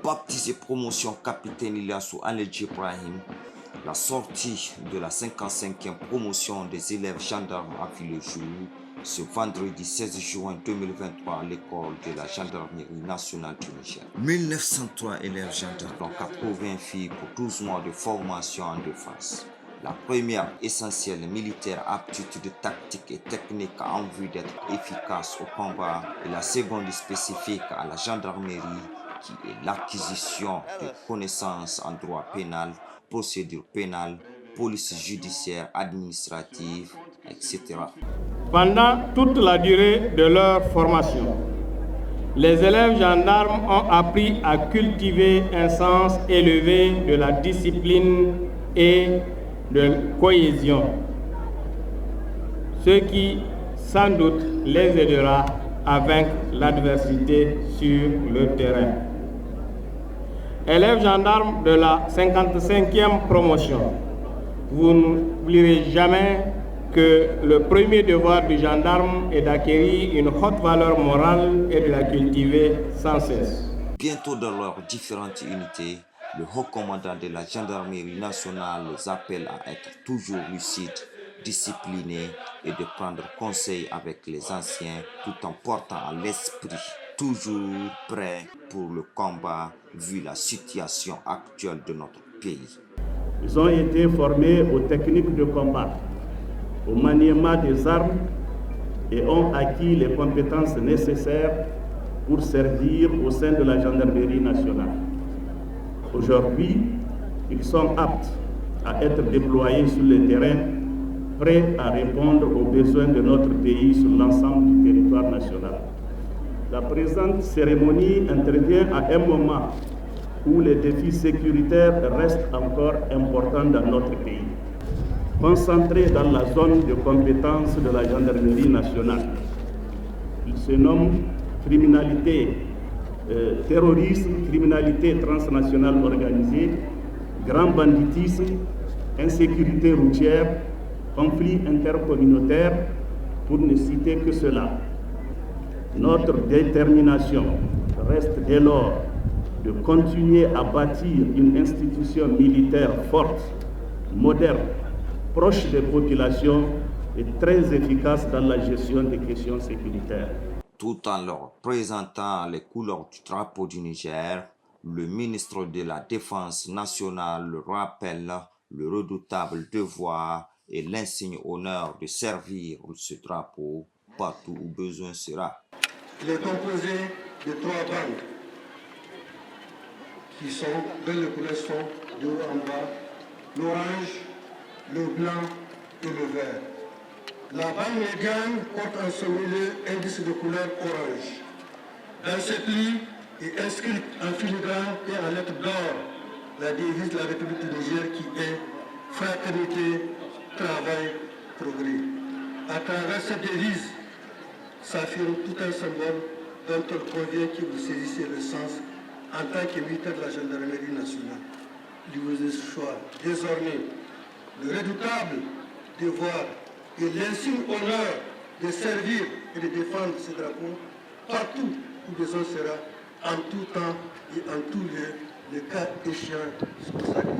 Baptisé promotion capitaine Ilyasu Aledji Ibrahim, la sortie de la 55e promotion des élèves gendarmes a vu le jour ce vendredi 16 juin 2023 à l'école de la gendarmerie nationale du Niger. 1903 élèves gendarmes, dont 80 filles pour 12 mois de formation en défense. La première essentielle militaire aptitude tactique et technique en vue d'être efficace au combat et la seconde spécifique à la gendarmerie qui est l'acquisition de connaissances en droit pénal, procédure pénale, police judiciaire, administrative, etc. Pendant toute la durée de leur formation, les élèves gendarmes ont appris à cultiver un sens élevé de la discipline et de cohésion, ce qui sans doute les aidera à vaincre l'adversité sur le terrain. Élèves gendarmes de la 55e promotion, vous n'oublierez jamais que le premier devoir du gendarme est d'acquérir une haute valeur morale et de la cultiver sans cesse. Bientôt dans leurs différentes unités, le haut commandant de la gendarmerie nationale les appelle à être toujours lucides, disciplinés et de prendre conseil avec les anciens tout en portant à l'esprit, toujours prêts pour le combat vu la situation actuelle de notre pays. Ils ont été formés aux techniques de combat, au maniement des armes et ont acquis les compétences nécessaires pour servir au sein de la gendarmerie nationale. Aujourd'hui, ils sont aptes à être déployés sur le terrain, prêts à répondre aux besoins de notre pays sur l'ensemble du territoire national. La présente cérémonie intervient à un moment où les défis sécuritaires restent encore importants dans notre pays. Concentrés dans la zone de compétence de la gendarmerie nationale, il se nomme criminalité, terrorisme, criminalité transnationale organisée, grand banditisme, insécurité routière, conflits intercommunautaires, pour ne citer que cela. Notre détermination reste dès lors de continuer à bâtir une institution militaire forte, moderne, proche des populations et très efficace dans la gestion des questions sécuritaires. Tout en leur présentant les couleurs du drapeau du Niger, le ministre de la Défense nationale rappelle le redoutable devoir et l'insigne honneur de servir ce drapeau partout où besoin sera. Il est composé de 3 bandes qui sont, dont les couleurs sont de haut en bas, l'orange, le blanc et le vert. La bande médiane porte en son milieu indice de couleur orange. Dans cette ligne est inscrite en filigrane et en lettres d'or la devise de la République du Niger qui est fraternité, travail, progrès. À travers cette devise s'affirme tout un symbole dont il convient que vous saisissiez le sens en tant que militaire de la gendarmerie nationale. Il vous est choix désormais le redoutable devoir et l'insigne honneur de servir et de défendre ce drapeau partout où besoin sera, en tout temps et en tout lieu, le cas échéant. C'est pour ça que